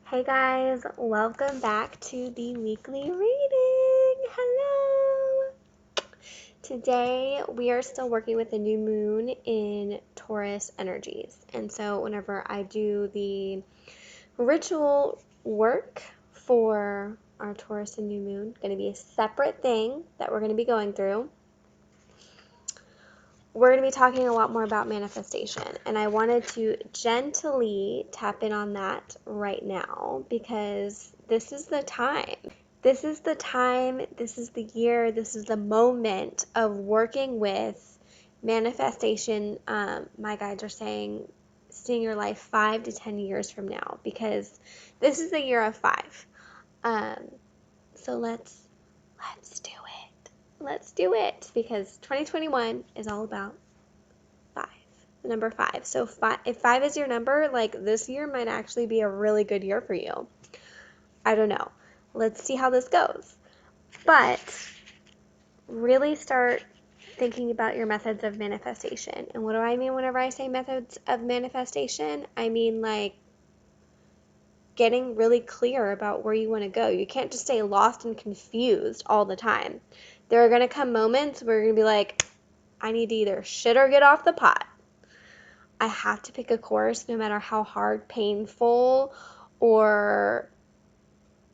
Hey guys, welcome back to the weekly reading. Hello! Today we are still working with the new moon in Taurus energies. And so whenever I do the ritual work for our Taurus and new moon, going to be a separate thing that we're going to be going through. We're going to be talking a lot more about manifestation, and I wanted to gently tap in on that right now because this is the time. This is the time, this is the year, this is the moment of working with manifestation. My guides are saying seeing your life 5 to 10 years from now because this is the year of 5. So let's do it. Let's do it because 2021 is all about 5, the number 5. So if 5 is your number, like this year might actually be a really good year for you. I don't know. Let's see how this goes. But really start thinking about your methods of manifestation. And what do I mean whenever I say methods of manifestation? I mean like getting really clear about where you want to go. You can't just stay lost and confused all the time. There are going to come moments where you're going to be like, I need to either shit or get off the pot. I have to pick a course no matter how hard, painful, or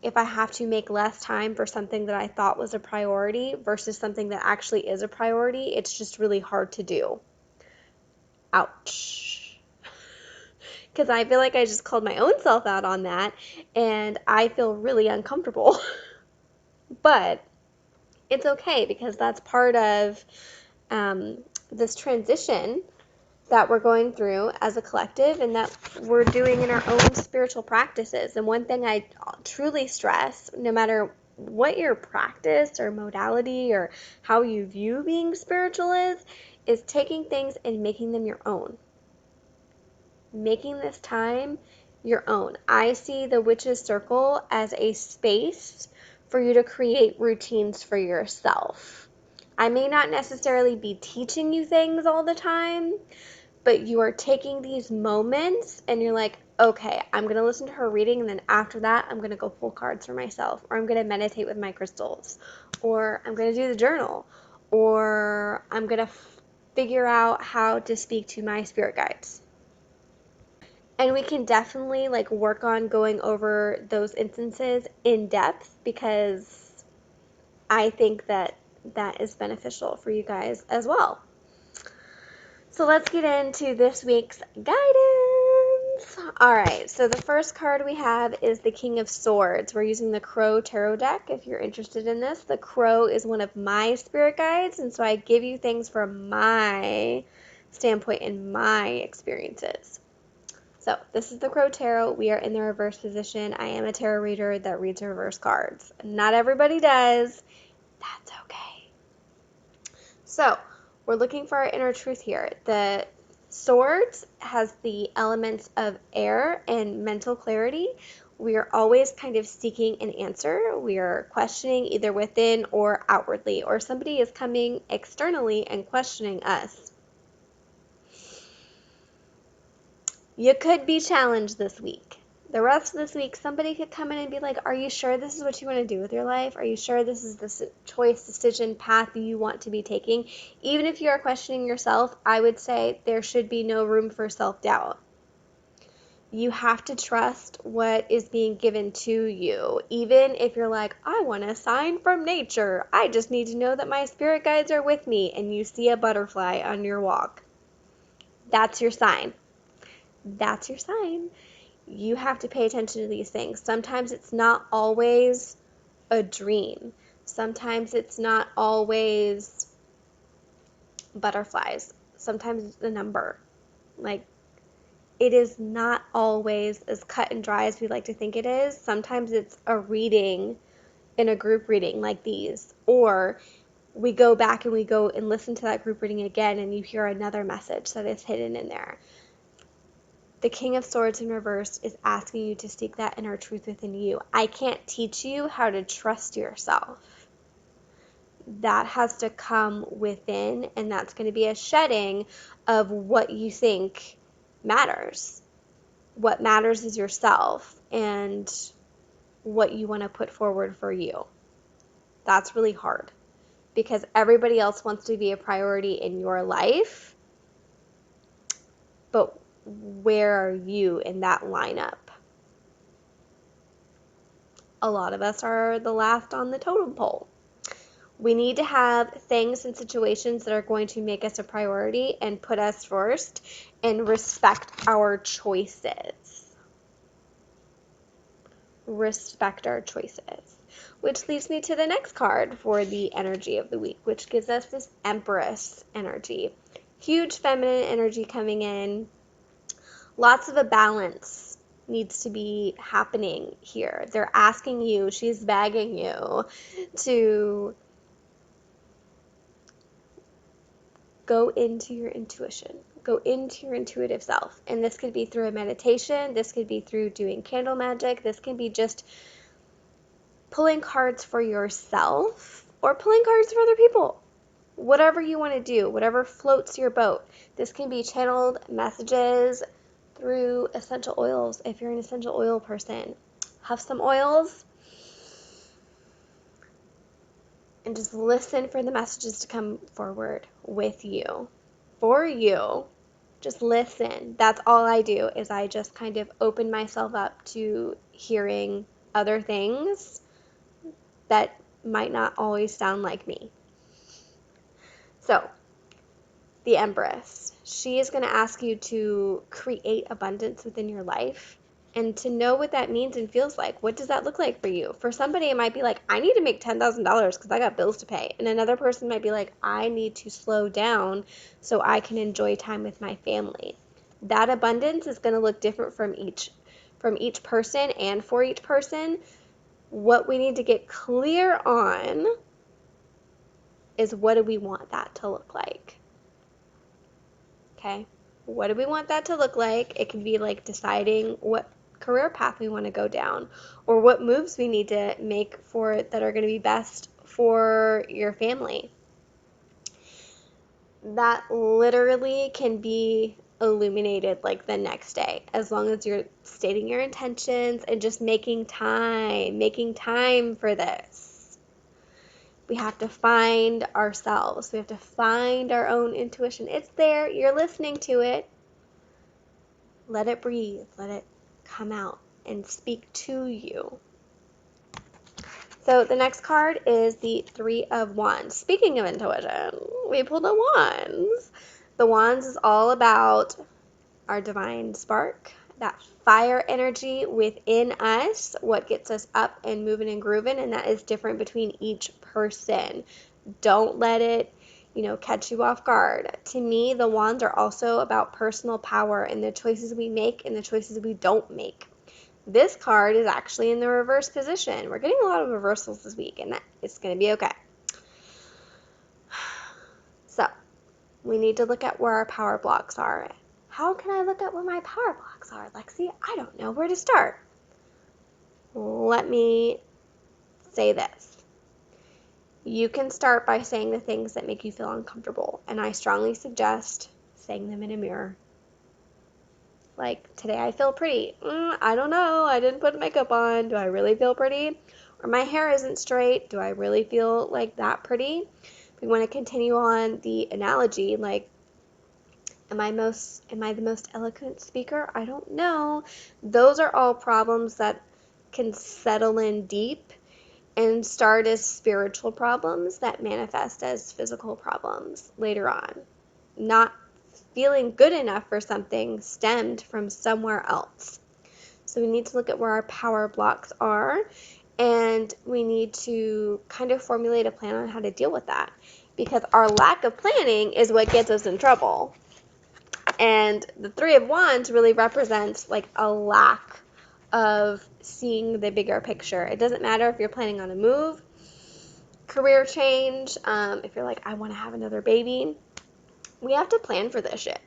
if I have to make less time for something that I thought was a priority versus something that actually is a priority. It's just really hard to do. Ouch. Because I feel like I just called my own self out on that, and I feel really uncomfortable. But it's okay because that's part of this transition that we're going through as a collective and that we're doing in our own spiritual practices. And one thing I truly stress, no matter what your practice or modality or how you view being spiritual is taking things and making them your own. Making this time your own. I see the Witch's Circle as a space for you to create routines for yourself. I may not necessarily be teaching you things all the time, but you are taking these moments and you're like, okay, I'm going to listen to her reading, and then after that, I'm going to go pull cards for myself, or I'm going to meditate with my crystals, or I'm going to do the journal, or I'm going to figure out how to speak to my spirit guides. And we can definitely like work on going over those instances in depth because I think that that is beneficial for you guys as well. So let's get into this week's guidance. All right, so the first card we have is the King of Swords. We're using the Crow Tarot deck if you're interested in this. The Crow is one of my spirit guides, and so I give you things from my standpoint and my experiences. So this is the Crow Tarot. We are in the reverse position. I am a tarot reader that reads reverse cards. Not everybody does. That's okay. So we're looking for our inner truth here. The Swords has the elements of air and mental clarity. We are always kind of seeking an answer. We are questioning either within or outwardly, or somebody is coming externally and questioning us. You could be challenged this week. The rest of this week, somebody could come in and be like, are you sure this is what you want to do with your life? Are you sure this is the choice, decision, path you want to be taking? Even if you are questioning yourself, I would say there should be no room for self-doubt. You have to trust what is being given to you. Even if you're like, I want a sign from nature. I just need to know that my spirit guides are with me, and you see a butterfly on your walk. That's your sign. That's your sign. You have to pay attention to these things. Sometimes it's not always a dream. Sometimes it's not always butterflies. Sometimes it's a number. Like, it is not always as cut and dry as we like to think it is. Sometimes it's a reading in a group reading like these. Or we go back and we go and listen to that group reading again and you hear another message that is hidden in there. The King of Swords in reverse is asking you to seek that inner truth within you. I can't teach you how to trust yourself. That has to come within, and that's going to be a shedding of what you think matters. what matters is yourself and what you want to put forward for you. That's really hard because everybody else wants to be a priority in your life, but where are you in that lineup? A lot of us are the last on the totem pole. We need to have things and situations that are going to make us a priority and put us first and respect our choices. Respect our choices. Which leads me to the next card for the energy of the week, which gives us this Empress energy. Huge feminine energy coming in. Lots of a balance needs to be happening here. They're asking you, she's begging you to go into your intuition. Go into your intuitive self. And this could be through a meditation. This could be through doing candle magic. This can be just pulling cards for yourself or pulling cards for other people. Whatever you want to do, whatever floats your boat. This can be channeled messages through essential oils if you're an essential oil person. Huff some oils and just listen for the messages to come forward with you, for you. Just listen. That's all I do is I just kind of open myself up to hearing other things that might not always sound like me. So, the Empress, she is going to ask you to create abundance within your life and to know what that means and feels like. What does that look like for you? For somebody, it might be like, I need to make $10,000 because I got bills to pay. And another person might be like, I need to slow down so I can enjoy time with my family. That abundance is going to look different from each person and for each person. What we need to get clear on is what do we want that to look like? Okay? What do we want that to look like? It can be like deciding what career path we want to go down or what moves we need to make for it that are going to be best for your family. That literally can be illuminated like the next day as long as you're stating your intentions and just making time for this. We have to find ourselves. We have to find our own intuition. It's there. You're listening to it. Let it breathe. Let it come out and speak to you. So the next card is the Three of Wands. Speaking of intuition, we pulled the Wands. The Wands is all about our divine spark, that fire energy within us, what gets us up and moving and grooving, and that is different between each person. Don't let it, catch you off guard. To me, the Wands are also about personal power and the choices we make and the choices we don't make. This card is actually in the reverse position. We're getting a lot of reversals this week, and it's going to be okay. So, we need to look at where our power blocks are. How can I look at where my power blocks are, Lexi? I don't know where to start. Let me say this. You can start by saying the things that make you feel uncomfortable, and I strongly suggest saying them in a mirror. Like, today I feel pretty. I don't know. I didn't put makeup on. Do I really feel pretty? Or my hair isn't straight. Do I really feel like that pretty? We want to continue on the analogy, like, am I the most eloquent speaker? I don't know. Those are all problems that can settle in deep and start as spiritual problems that manifest as physical problems later on. Not feeling good enough for something stemmed from somewhere else. So we need to look at where our power blocks are, and we need to kind of formulate a plan on how to deal with that, because our lack of planning is what gets us in trouble. And the Three of Wands really represents like a lack of seeing the bigger picture. It doesn't matter if you're planning on a move, career change, if you're like, I want to have another baby. We have to plan for this shit.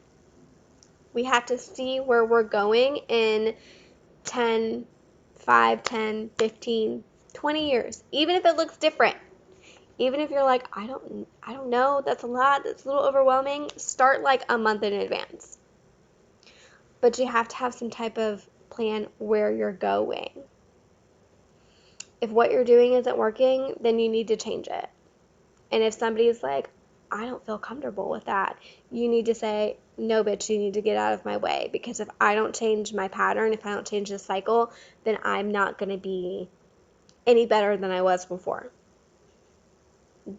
We have to see where we're going in 10, 5, 10, 15, 20 years. Even if it looks different. Even if you're like, I don't know, that's a lot, that's a little overwhelming, start like a month in advance. but you have to have some type of plan where you're going. If what you're doing isn't working, then you need to change it. And if somebody's like, I don't feel comfortable with that, you need to say, no, bitch, you need to get out of my way. Because if I don't change my pattern, if I don't change the cycle, then I'm not going to be any better than I was before.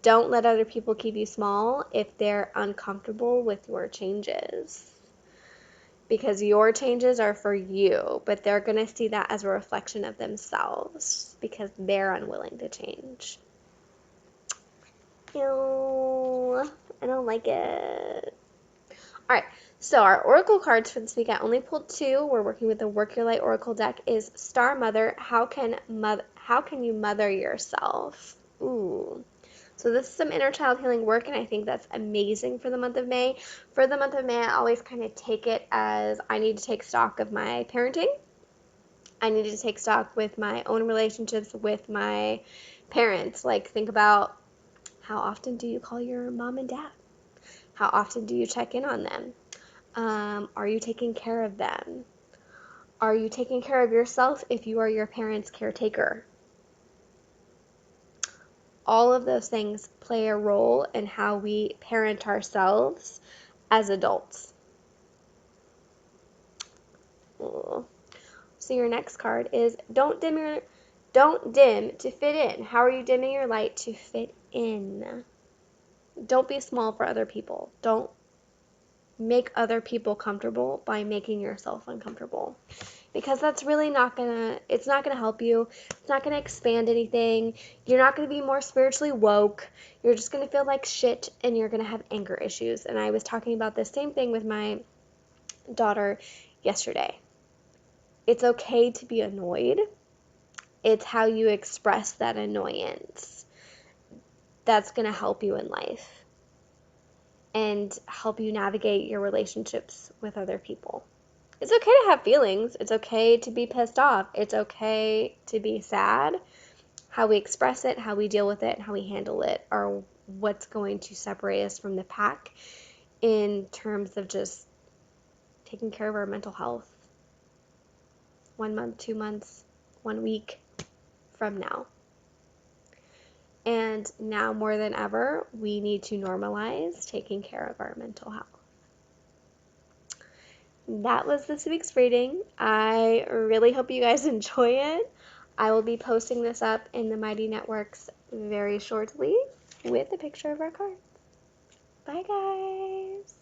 Don't let other people keep you small if they're uncomfortable with your changes. Because your changes are for you, but they're going to see that as a reflection of themselves because they're unwilling to change. Ew, I don't like it. All right, so our oracle cards for this week, I only pulled 2. We're working with the Work Your Light Oracle deck. Is Star Mother, how can you mother yourself? Ooh. So this is some inner child healing work, and I think that's amazing for the month of May. For the month of May, I always kind of take it as I need to take stock of my parenting. I need to take stock with my own relationships with my parents. Like, think about, how often do you call your mom and dad? How often do you check in on them? Are you taking care of them? Are you taking care of yourself if you are your parents' caretaker? All of those things play a role in how we parent ourselves as adults. Ooh. So your next card is don't dim to fit in. How are you dimming your light to fit in? Don't be small for other people. Don't make other people comfortable by making yourself uncomfortable. Because that's really it's not gonna help you. It's not gonna expand anything. You're not gonna be more spiritually woke. You're just gonna feel like shit and you're gonna have anger issues. And I was talking about the same thing with my daughter yesterday. It's okay to be annoyed. It's how you express that annoyance that's gonna help you in life and help you navigate your relationships with other people. It's okay to have feelings. It's okay to be pissed off. It's okay to be sad. How we express it, how we deal with it, and how we handle it are what's going to separate us from the pack in terms of just taking care of our mental health 1 month, 2 months, 1 week from now. And now more than ever, we need to normalize taking care of our mental health. That was this week's reading. I really hope you guys enjoy it. I will be posting this up in the Mighty Networks very shortly with a picture of our cards. Bye, guys.